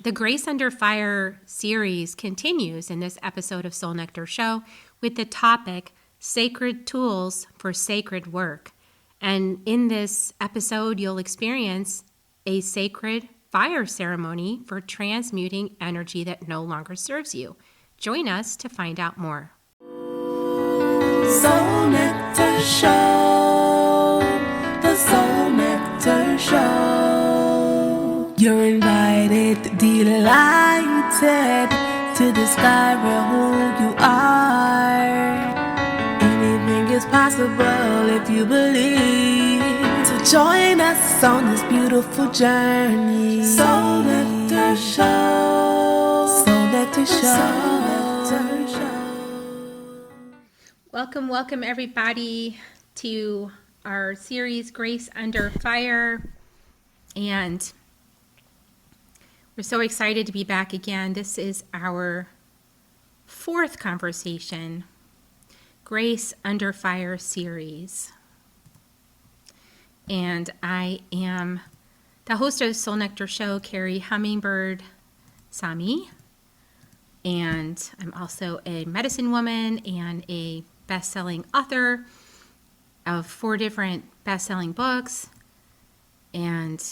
The Grace Under Fire series continues in this episode of Soul Nectar Show with the topic Sacred Tools for Sacred Work. And in this episode, you'll experience a sacred fire ceremony for transmuting energy that no longer serves you. Join us to find out more. Soul Nectar Show, the Soul Nectar Show. You're invited, delighted to discover who you are. Anything is possible if you believe. So join us on this beautiful journey. Soul Nectar Show. Soul Nectar Show. Soul Nectar Show. Welcome everybody to our series Grace Under Fire. And we're so excited to be back again. This is our fourth conversation, Grace Under Fire series. And I am the host of the Soul Nectar Show, Kerri, Hummingbird, Sami. And I'm also a medicine woman and a best-selling author of 4 different best-selling books. And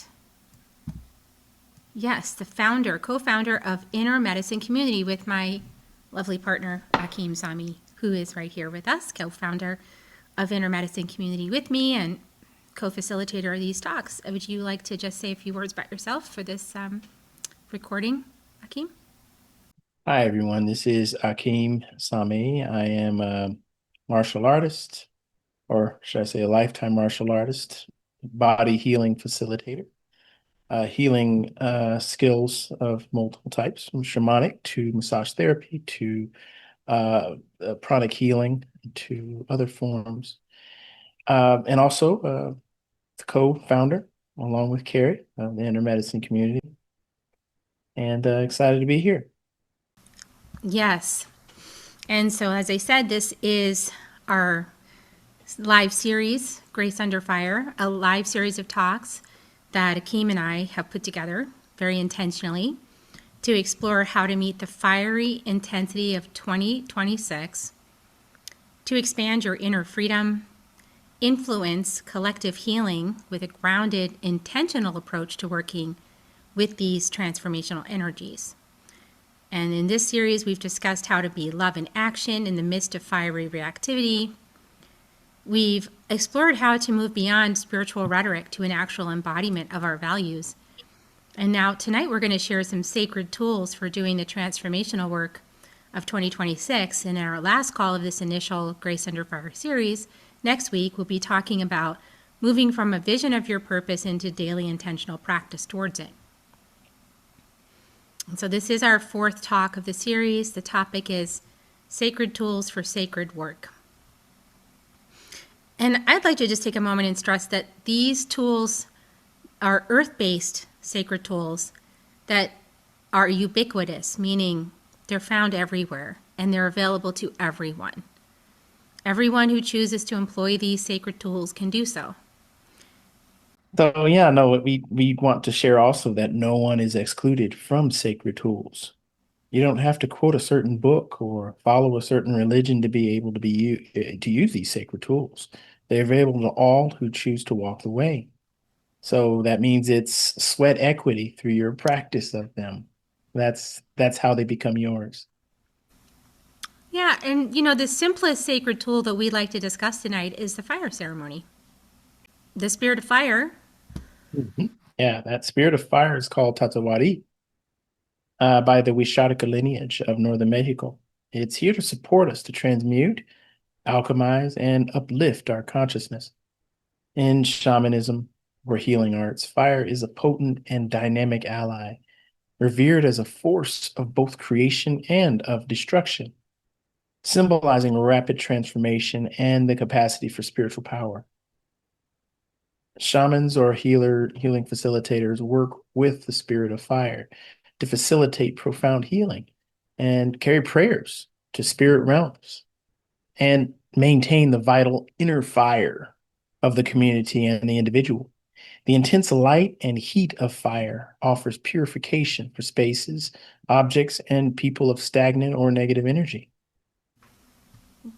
yes, the co-founder of Inner Medicine Community with my lovely partner, Akeem Sami, who is right here with us, co-founder of Inner Medicine Community with me and co-facilitator of these talks. Would you like to just say a few words about yourself for this recording, Akeem? Hi, everyone. This is Akeem Sami. I am a martial artist, or should I say a lifetime martial artist, body healing facilitator, healing skills of multiple types, from shamanic to massage therapy to pranic healing to other forms. And also the co-founder, along with Kerri, of the Inner Medicine Community. And excited to be here. Yes. And so, as I said, this is our live series, Grace Under Fire, a live series of talks that Akeem and I have put together very intentionally to explore how to meet the fiery intensity of 2026, to expand your inner freedom, influence collective healing with a grounded, intentional approach to working with these transformational energies. And in this series, we've discussed how to be love in action in the midst of fiery reactivity. We've explored how to move beyond spiritual rhetoric to an actual embodiment of our values. And now tonight, we're going to share some sacred tools for doing the transformational work of 2026. In our last call of this initial Grace Under Fire series, next week, we'll be talking about moving from a vision of your purpose into daily intentional practice towards it. And so this is our fourth talk of the series. The topic is Sacred Tools for Sacred Work. And I'd like to just take a moment and stress that these tools are earth-based sacred tools that are ubiquitous, meaning they're found everywhere and they're available to everyone. Everyone who chooses to employ these sacred tools can do so. So yeah, no, we want to share also that no one is excluded from sacred tools. You don't have to quote a certain book or follow a certain religion to be able to use these sacred tools. They're available to all who choose to walk the way. So that means it's sweat equity through your practice of them. That's how they become yours. Yeah, and the simplest sacred tool that we'd like to discuss tonight is the fire ceremony. The spirit of fire. Yeah, that spirit of fire is called Tatawari by the Wishatika lineage of northern Mexico. It's here to support us to transmute, alchemize, and uplift our consciousness. In shamanism or healing arts, fire is a potent and dynamic ally, revered as a force of both creation and of destruction, symbolizing rapid transformation and the capacity for spiritual power. Shamans or healing facilitators work with the spirit of fire to facilitate profound healing and carry prayers to spirit realms and maintain the vital inner fire of the community and the individual. The intense light and heat of fire offers purification for spaces, objects, and people of stagnant or negative energy.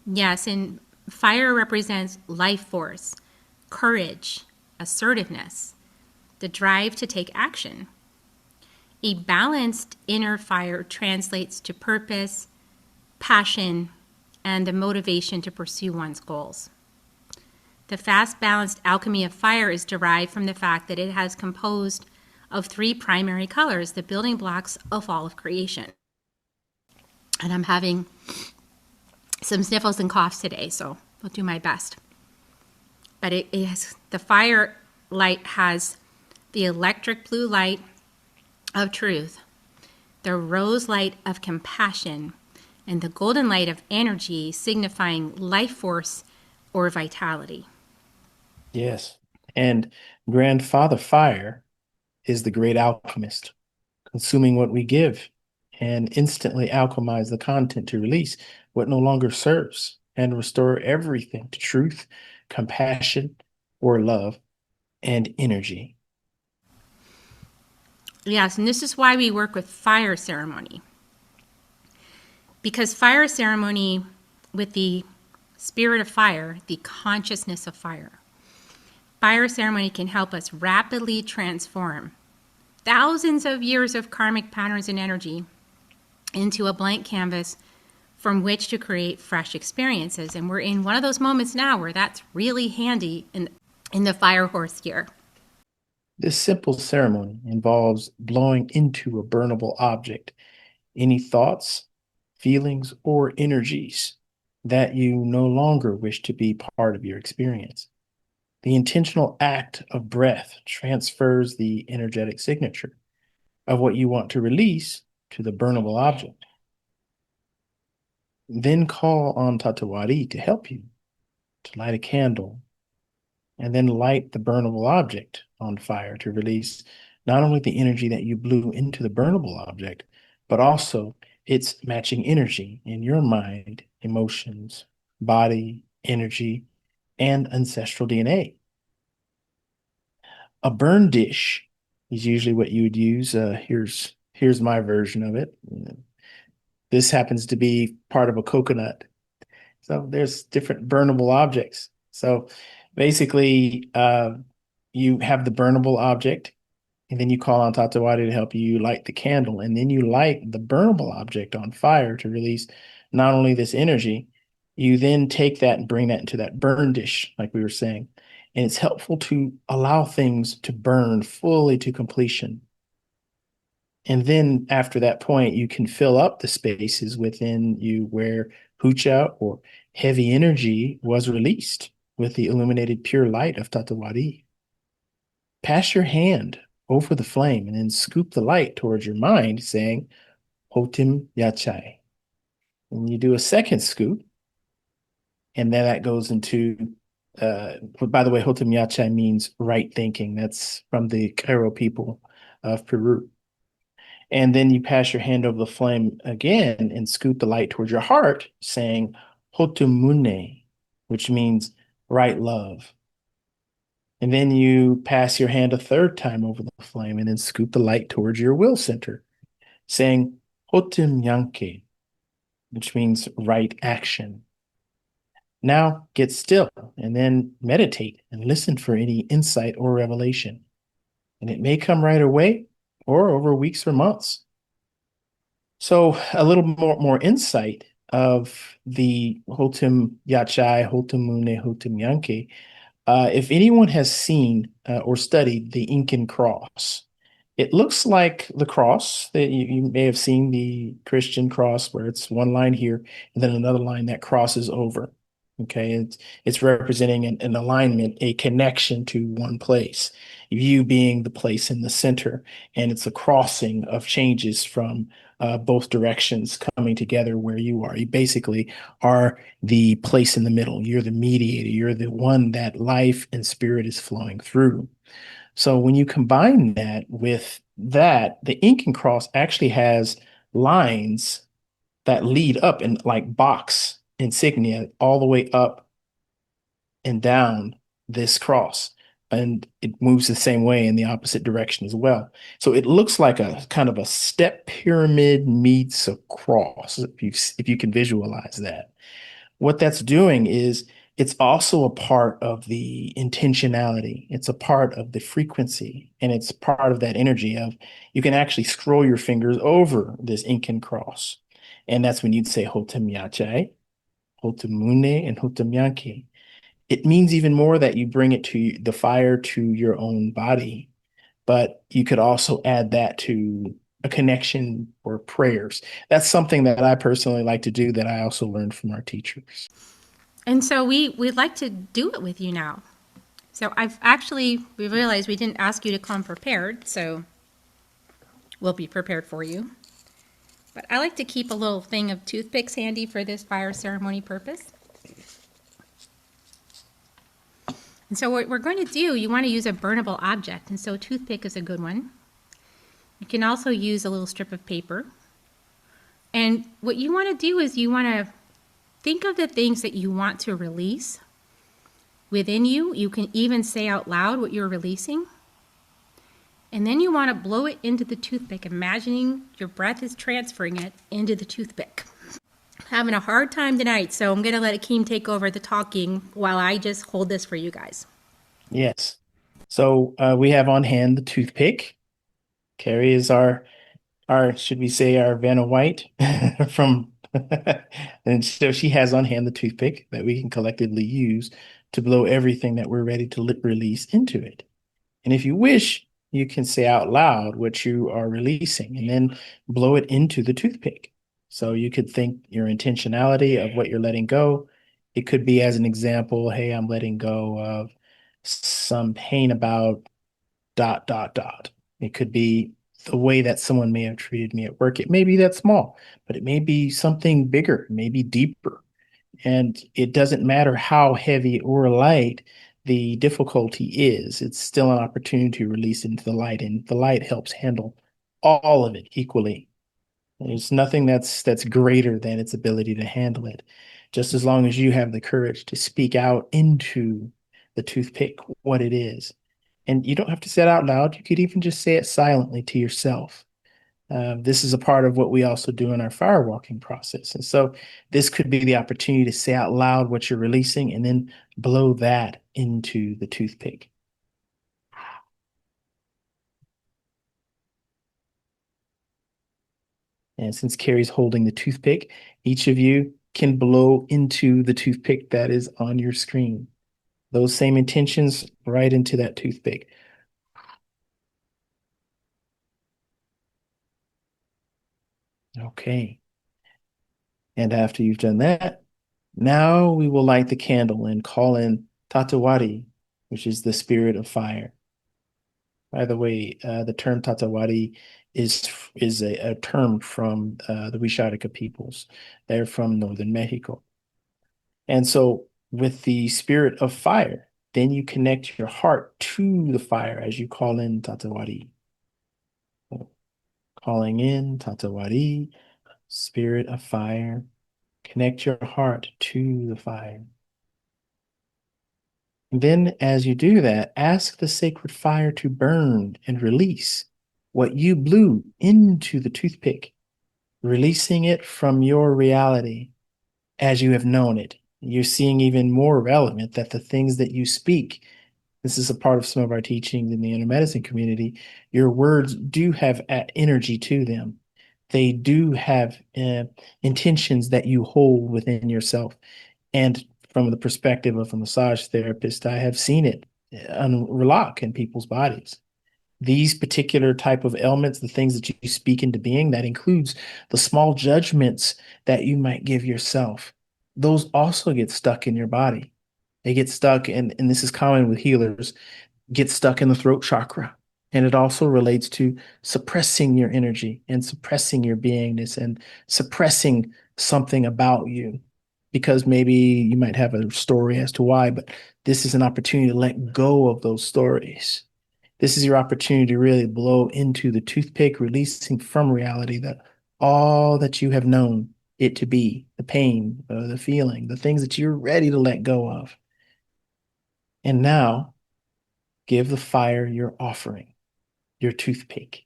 Yes, and fire represents life force, courage, assertiveness, the drive to take action. A balanced inner fire translates to purpose, passion, and the motivation to pursue one's goals. The fast balanced alchemy of fire is derived from the fact that it has composed of three primary colors, the building blocks of all of creation. And I'm having some sniffles and coughs today, so I'll do my best. But the fire light has the electric blue light of truth, the rose light of compassion, and the golden light of energy, signifying life force or vitality. Yes. And Grandfather Fire is the great alchemist, consuming what we give and instantly alchemize the content to release what no longer serves and restore everything to truth, compassion, or love and energy. Yes, and this is why we work with fire ceremony. Because fire ceremony, with the spirit of fire, the consciousness of fire, fire ceremony can help us rapidly transform thousands of years of karmic patterns and energy into a blank canvas from which to create fresh experiences. And we're in one of those moments now where that's really handy in the fire horse gear. This simple ceremony involves blowing into a burnable object any thoughts, feelings, or energies that you no longer wish to be part of your experience. The intentional act of breath transfers the energetic signature of what you want to release to the burnable object. Then call on Tatawari to help you to light a candle and then light the burnable object on fire to release not only the energy that you blew into the burnable object, but also its matching energy in your mind, emotions, body, energy, and ancestral DNA. A burn dish is usually what you would use. Here's my version of it. This happens to be part of a coconut. So there's different burnable objects. So basically, you have the burnable object, and then you call on Tatawari to help you light the candle, and then you light the burnable object on fire to release not only this energy, you then take that and bring that into that burn dish, like we were saying. And it's helpful to allow things to burn fully to completion. And then after that point, you can fill up the spaces within you where hucha or heavy energy was released with the illuminated pure light of Tatawari. Pass your hand over the flame and then scoop the light towards your mind, saying, Hotim Yachai. And you do a second scoop, and then that goes into, by the way, Hotim Yachai means right thinking. That's from the Cairo people of Peru. And then you pass your hand over the flame again and scoop the light towards your heart, saying Hotumune, which means right love. And then you pass your hand a third time over the flame and then scoop the light towards your will center, saying Hotum Yanke, which means right action. Now get still and then meditate and listen for any insight or revelation. And it may come right away or over weeks or months. So a little more insight of the Hotum Yachai, Hotum Mune, Hotum Yanke. If anyone has seen or studied the Incan cross, it looks like the cross that you may have seen, the Christian cross, where it's one line here and then another line that crosses over. Okay, it's representing an alignment, a connection to one place. You being the place in the center, and it's a crossing of changes from both directions coming together where you are. You basically are the place in the middle. You're the mediator. You're the one that life and spirit is flowing through. So when you combine that with that, the Incan cross actually has lines that lead up in like box insignia all the way up and down this cross and it moves the same way in the opposite direction as well. So it looks like a kind of a step pyramid meets a cross, if you can visualize that. What that's doing is it's also a part of the intentionality. It's a part of the frequency, and it's part of that energy of you can actually scroll your fingers over this Incan cross. And that's when you'd say Hotemyache, Hotemune, and Hotemyanki. It means even more that you bring it to the fire to your own body, but you could also add that to a connection or prayers. That's something that I personally like to do that I also learned from our teachers. And so we'd like to do it with you now. So we realized we didn't ask you to come prepared, so we'll be prepared for you. But I like to keep a little thing of toothpicks handy for this fire ceremony purpose. And so what we're going to do, you want to use a burnable object, and so a toothpick is a good one. You can also use a little strip of paper. And what you want to do is you want to think of the things that you want to release within you. You can even say out loud what you're releasing. And then you want to blow it into the toothpick, imagining your breath is transferring it into the toothpick. I'm having a hard time tonight, so I'm going to let Akeem take over the talking while I just hold this for you guys. Yes. So we have on hand the toothpick. Kerri is our should we say our Vanna White from and so she has on hand the toothpick that we can collectively use to blow everything that we're ready to release into it. And if you wish, you can say out loud what you are releasing and then blow it into the toothpick. So you could think your intentionality of what you're letting go. It could be, as an example, hey, I'm letting go of some pain about dot, dot, dot. It could be the way that someone may have treated me at work. It may be that small, but it may be something bigger, maybe deeper. And it doesn't matter how heavy or light the difficulty is, it's still an opportunity to release into the light, and the light helps handle all of it equally. There's nothing that's greater than its ability to handle it. Just as long as you have the courage to speak out into the toothpick what it is. And you don't have to say it out loud. You could even just say it silently to yourself. This is a part of what we also do in our firewalking process. And so this could be the opportunity to say out loud what you're releasing and then blow that into the toothpick. And since Kerri's holding the toothpick, each of you can blow into the toothpick that is on your screen. Those same intentions right into that toothpick. Okay. And after you've done that, now we will light the candle and call in Tatawari, which is the spirit of fire. By the way, the term Tatawari is a term from the Wisharika peoples. They're from northern Mexico. And so with the spirit of fire, then you connect your heart to the fire as you call in Tatawari. Calling in Tatawari, spirit of fire. Connect your heart to the fire. And then, as you do that, ask the sacred fire to burn and release what you blew into the toothpick, releasing it from your reality as you have known it. You're seeing even more relevant that the things that you speak, this is a part of some of our teachings in the inner medicine community, your words do have energy to them. They do have intentions that you hold within yourself. And from the perspective of a massage therapist, I have seen it unlock in people's bodies. These particular type of ailments, the things that you speak into being, that includes the small judgments that you might give yourself. Those also get stuck in your body. They get stuck, and this is common with healers, get stuck in the throat chakra. And it also relates to suppressing your energy and suppressing your beingness and suppressing something about you. Because maybe you might have a story as to why, but this is an opportunity to let go of those stories. This is your opportunity to really blow into the toothpick, releasing from reality that all that you have known it to be, the pain, the feeling, the things that you're ready to let go of. And now give the fire your offering, your toothpick.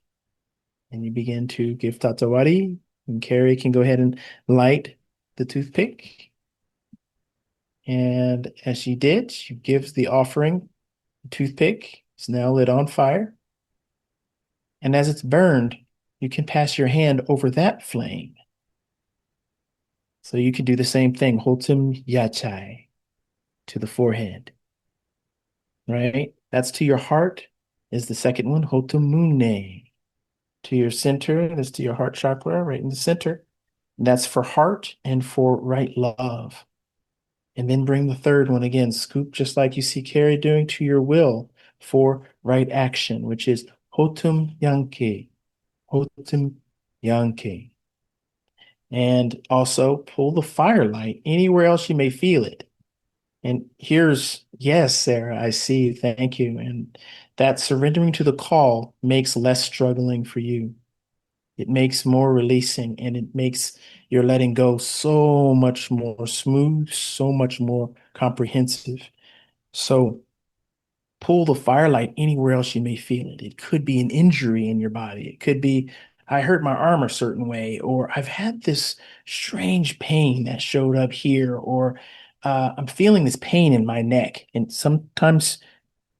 And you begin to give Tatawari, and Kerri can go ahead and light the toothpick. And as she did, she gives the offering, the toothpick is now lit on fire. And as it's burned, you can pass your hand over that flame. So you can do the same thing, Hotum Yachai, to the forehead, right? That's to your heart, is the second one, Hotum Mune. To your center, that's to your heart chakra, right in the center. That's for heart and for right love. And then bring the third one again, scoop just like you see Kerri doing, to your will for right action, which is Hotum Yanke, Hotum Yanke. And also pull the firelight anywhere else you may feel it. And here's, yes, Sarah, I see. Thank you. And that surrendering to the call makes less struggling for you. It makes more releasing, and it makes your letting go so much more smooth, so much more comprehensive. So pull the firelight anywhere else you may feel it. It could be an injury in your body. It could be, I hurt my arm a certain way, or I've had this strange pain that showed up here, or I'm feeling this pain in my neck. And sometimes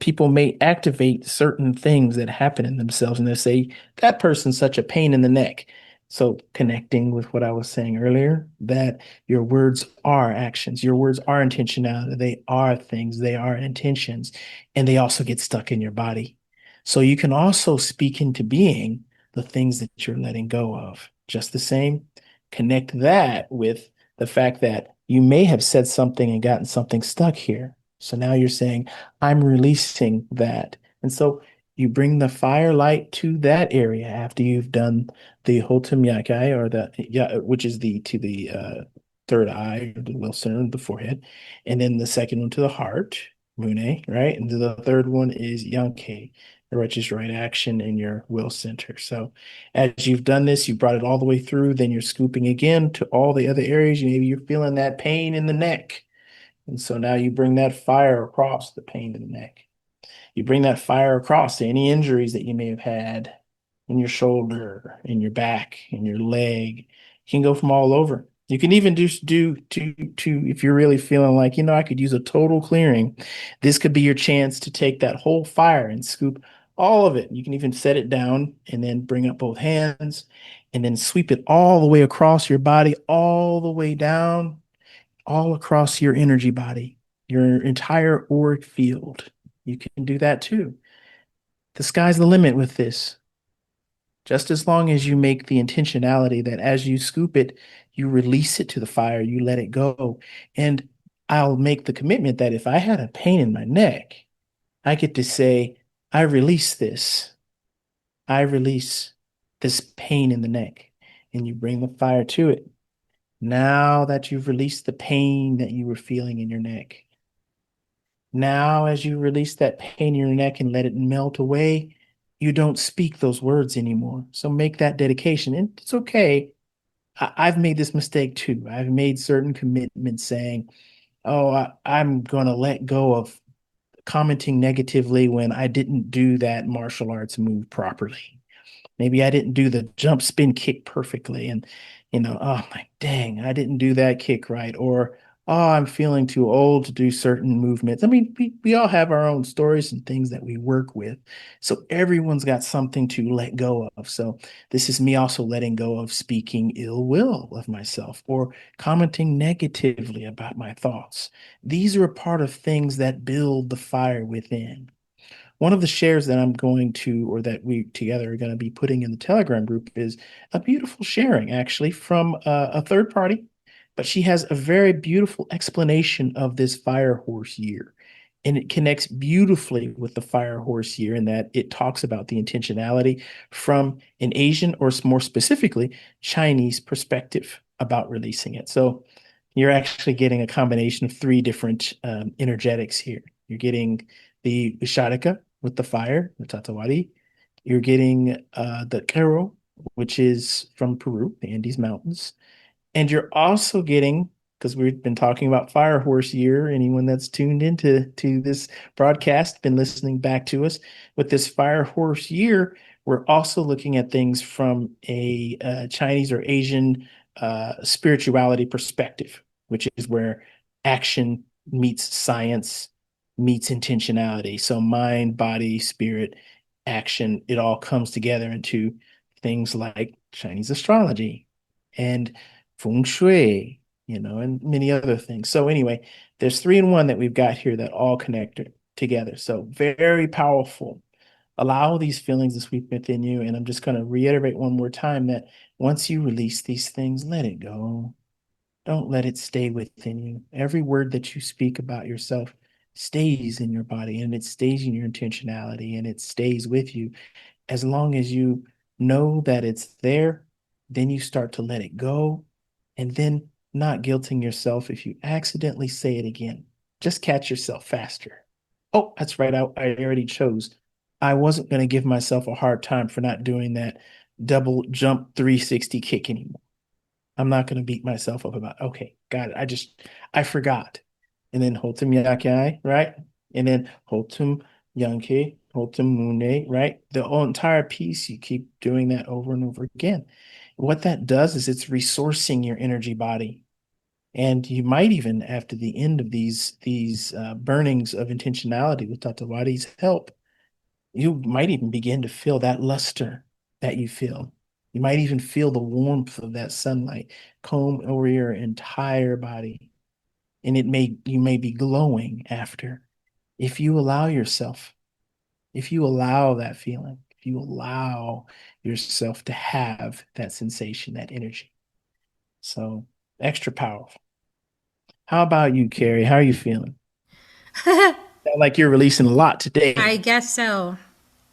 people may activate certain things that happen in themselves and they say, that person's such a pain in the neck. So connecting with what I was saying earlier, that your words are actions, your words are intentionality, they are things, they are intentions, and they also get stuck in your body. So you can also speak into being the things that you're letting go of. Just the same, connect that with the fact that you may have said something and gotten something stuck here. So now you're saying, I'm releasing that. And so you bring the firelight to that area after you've done the Hotum Yakai, or the, yeah, which is the to the third eye, or the will center of the forehead. And then the second one to the heart, Mune, right? And the third one is Yanke, which is right action in your will center. So as you've done this, you brought it all the way through, then you're scooping again to all the other areas. Maybe you're feeling that pain in the neck. And so now you bring that fire across the pain in the neck. You bring that fire across to any injuries that you may have had in your shoulder, in your back, in your leg. You can go from all over. You can even do to if you're really feeling like, I could use a total clearing. This could be your chance to take that whole fire and scoop all of it. You can even set it down and then bring up both hands and then sweep it all the way across your body, all the way down, all across your energy body, your entire auric field. You can do that too. The sky's the limit with this. Just as long as you make the intentionality that as you scoop it, you release it to the fire, you let it go. And I'll make the commitment that if I had a pain in my neck, I get to say, I release this. I release this pain in the neck. And you bring the fire to it. Now that you've released the pain that you were feeling in your neck, now as you release that pain in your neck and let it melt away, you don't speak those words anymore. So make that dedication. And it's okay. I've made this mistake too. I've made certain commitments saying, oh, I'm going to let go of commenting negatively when I didn't do that martial arts move properly. Maybe I didn't do the jump spin kick perfectly. And, oh my dang, I didn't do that kick right. Or, oh, I'm feeling too old to do certain movements. I mean, we all have our own stories and things that we work with. So everyone's got something to let go of. So this is me also letting go of speaking ill will of myself or commenting negatively about my thoughts. These are a part of things that build the fire within. One of the shares that I'm going to, or that we together are going to be putting in the Telegram group, is a beautiful sharing actually from a third party, but she has a very beautiful explanation of this fire horse year. And it connects beautifully with the fire horse year in that it talks about the intentionality from an Asian, or more specifically, Chinese perspective about releasing it. So you're actually getting a combination of three different energetics here. You're getting the Visharika with the fire, the Tatawari. You're getting the Kero, which is from Peru, the Andes Mountains. And you're also getting because we've been talking about Fire Horse Year. Anyone that's tuned into this broadcast, been listening back to us with this Fire Horse Year, we're also looking at things from a Chinese or Asian spirituality perspective, which is where action meets science, meets intentionality. So mind, body, spirit, action, it all comes together into things like Chinese astrology and feng shui, and many other things. So anyway, there's three in one that we've got here that all connect together. So very powerful. Allow these feelings to sweep within you. And I'm just going to reiterate one more time that once you release these things, let it go. Don't let it stay within you. Every word that you speak about yourself stays in your body, and it stays in your intentionality, and it stays with you. As long as you know that it's there, then you start to let it go, and then not guilting yourself if you accidentally say it again. Just catch yourself faster. Oh, that's right. I already chose. I wasn't going to give myself a hard time for not doing that double jump 360 kick anymore. I'm not going to beat myself up about, okay, got it. I forgot. And then Hotum Yakai, right? And then Hotum Yanke, Hotum Mune, right? The whole entire piece, you keep doing that over and over again. What that does is it's resourcing your energy body. And you might even, after the end of these burnings of intentionality with Tatawadi's help, you might even begin to feel that luster that you feel. You might even feel the warmth of that sunlight comb over your entire body. And you may be glowing after if you allow yourself, if you allow that feeling, if you allow yourself to have that sensation, that energy. So extra powerful. How about you, Kerri? How are you feeling? Sound like you're releasing a lot I today. guess so.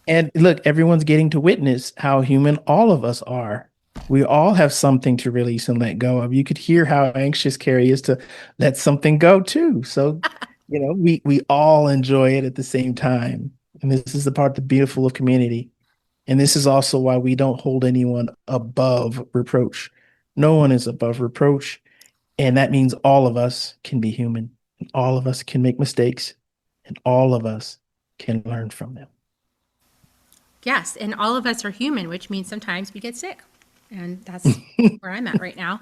And look, everyone's getting to witness how human all of us are. We all have something to release and let go of. You could hear how anxious Kerri is to let something go too. So, we all enjoy it at the same time. And this is the part the beautiful of community. And this is also why we don't hold anyone above reproach. No one is above reproach. And that means all of us can be human. And all of us can make mistakes. And all of us can learn from them. Yes, and all of us are human, which means sometimes we get sick. And that's where I'm at right now.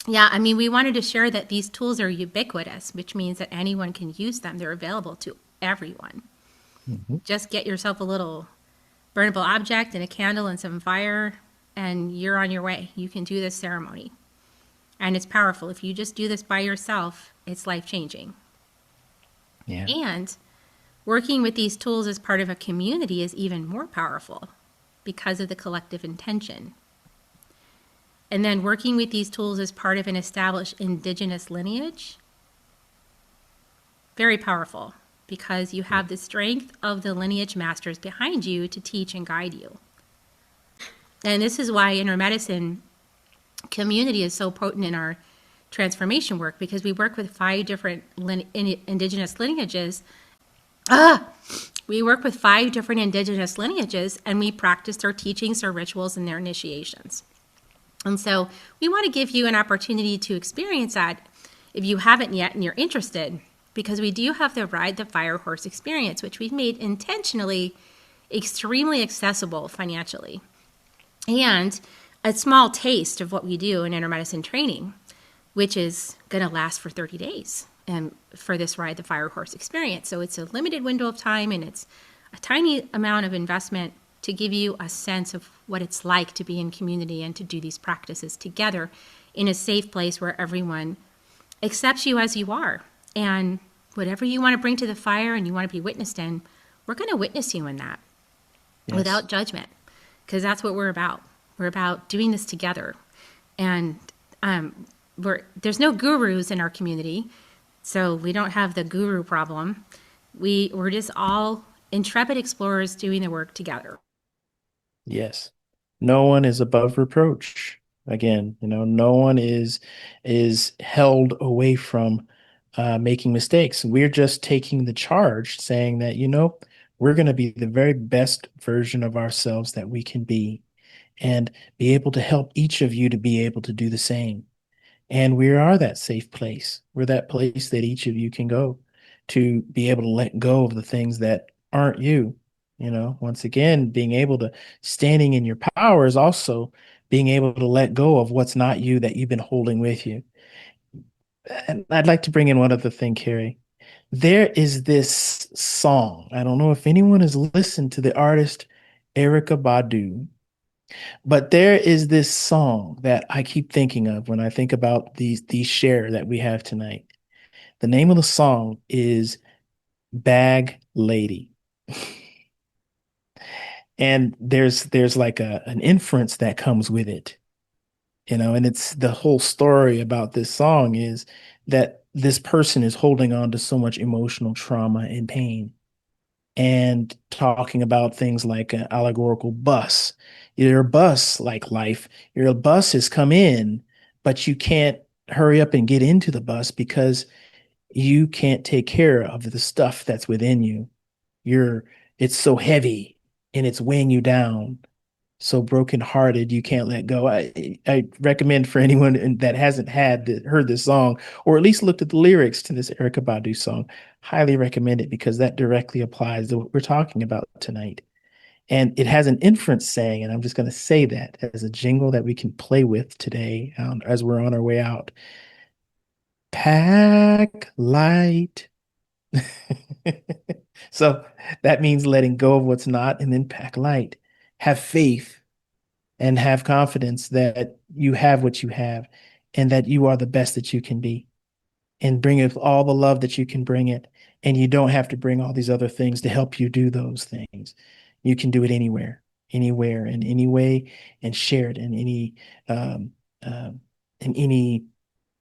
Yeah, I mean, we wanted to share that these tools are ubiquitous, which means that anyone can use them. They're available to everyone. Mhm. Just get yourself a little burnable object and a candle and some fire, and you're on your way. You can do this ceremony. And it's powerful. If you just do this by yourself, it's life changing. Yeah. And working with these tools as part of a community is even more powerful because of the collective intention. And then working with these tools as part of an established indigenous lineage, very powerful because you have the strength of the lineage masters behind you to teach and guide you. And this is why intermedicine community is so potent in our transformation work, because we work with 5 different indigenous lineages. We work with 5 different indigenous lineages, and we practice their teachings, their rituals, and their initiations. And so we want to give you an opportunity to experience that if you haven't yet and you're interested, because we do have the Ride the Fire Horse experience, which we've made intentionally extremely accessible financially. And a small taste of what we do in intermedicine training, which is going to last for 30 days and for this Ride the Fire Horse experience. So it's a limited window of time, and it's a tiny amount of investment to give you a sense of what it's like to be in community and to do these practices together in a safe place where everyone accepts you as you are. And whatever you want to bring to the fire and you want to be witnessed in, we're going to witness you in that without judgment, because that's what we're about. We're about doing this together. And there's no gurus in our community, so we don't have the guru problem. We're just all intrepid explorers doing the work together. Yes. No one is above reproach. Again, no one is held away from making mistakes. We're just taking the charge, saying that, we're going to be the very best version of ourselves that we can be, and be able to help each of you to be able to do the same. And we are that safe place. We're that place that each of you can go to be able to let go of the things that aren't you. Once again, being able to standing in your power is also being able to let go of what's not you that you've been holding with you. And I'd like to bring in one other thing, Kerri. There is this song. I don't know if anyone has listened to the artist Erykah Badu, but there is this song that I keep thinking of when I think about these share that we have tonight. The name of the song is Bag Lady. And there's like an inference that comes with it, and it's the whole story about this song is that this person is holding on to so much emotional trauma and pain and talking about things like an allegorical bus. Your bus, like life, your bus has come in, but you can't hurry up and get into the bus because you can't take care of the stuff that's within you. It's so heavy and it's weighing you down, so brokenhearted you can't let go. I recommend for anyone that hasn't heard this song or at least looked at the lyrics to this Erykah Badu song, highly recommend it because that directly applies to what we're talking about tonight. And it has an inference saying, and I'm just going to say that as a jingle that we can play with today as we're on our way out. Pack light. So that means letting go of what's not and then pack light. Have faith and have confidence that you have what you have and that you are the best that you can be, and bring it all the love that you can bring it. And you don't have to bring all these other things to help you do those things. You can do it anywhere, in any way, and share it um, um, in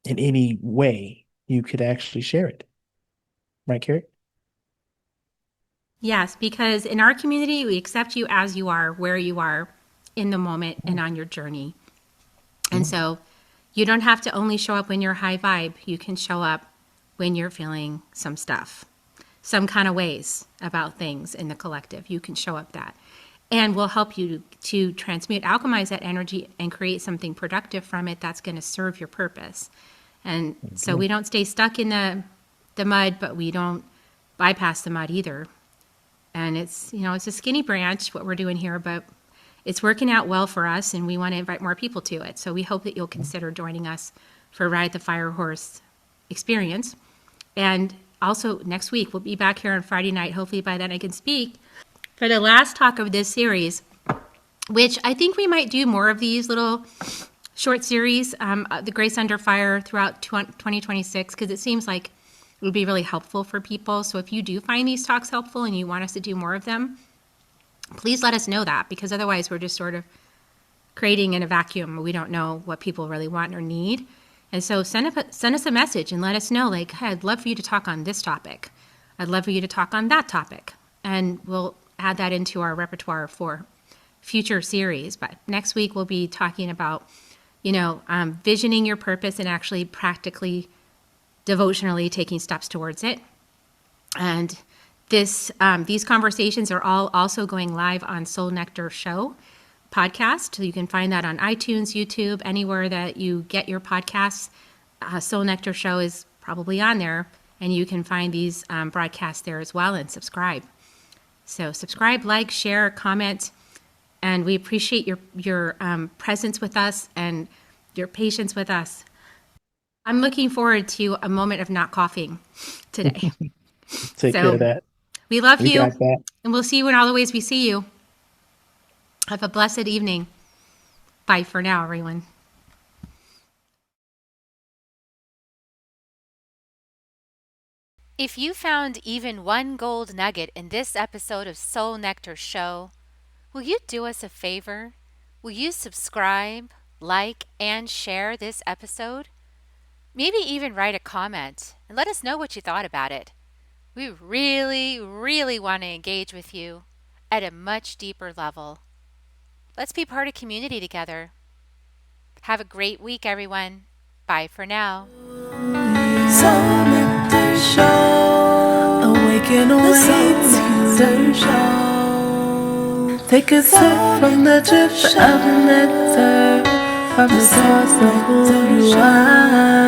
any way you could actually share it. Right, Kerri? Yes, because in our community, we accept you as you are, where you are in the moment and on your journey. And so you don't have to only show up when you're high vibe. You can show up when you're feeling some stuff, some kind of ways about things in the collective. You can show up that. And we'll help you to transmute, alchemize that energy and create something productive from it that's going to serve your purpose. And so we don't stay stuck in the mud, but we don't bypass the mud either. And it's a skinny branch, what we're doing here, but it's working out well for us, and we want to invite more people to it. So we hope that you'll consider joining us for Ride the Fire Horse experience. And also next week, we'll be back here on Friday night. Hopefully by then I can speak for the last talk of this series, which I think we might do more of these little short series, the Grace Under Fire throughout 2026, because it seems like it would be really helpful for people. So if you do find these talks helpful and you want us to do more of them, please let us know that, because otherwise we're just sort of creating in a vacuum. We don't know what people really want or need. And so send us a message and let us know, like, hey, I'd love for you to talk on this topic. I'd love for you to talk on that topic. And we'll add that into our repertoire for future series. But next week we'll be talking about, visioning your purpose and actually practically, devotionally taking steps towards it. And these conversations are all also going live on Soul Nectar Show podcast. So you can find that on iTunes, YouTube, anywhere that you get your podcasts. Soul Nectar Show is probably on there, and you can find these broadcasts there as well and subscribe. So subscribe, like, share, comment, and we appreciate your presence with us and your patience with us. I'm looking forward to a moment of not coughing today. Take care of that. We love you, got that. And we'll see you in all the ways we see you. Have a blessed evening. Bye for now, everyone. If you found even one gold nugget in this episode of Soul Nectar Show, will you do us a favor? Will you subscribe, like, and share this episode? Maybe even write a comment and let us know what you thought about it. We really, really want to engage with you at a much deeper level. Let's be part of community together. Have a great week, everyone. Bye for now. Soul Nectar Show. Awaken away to the show. Take a sip from the drip of nectar. from the source of who you are.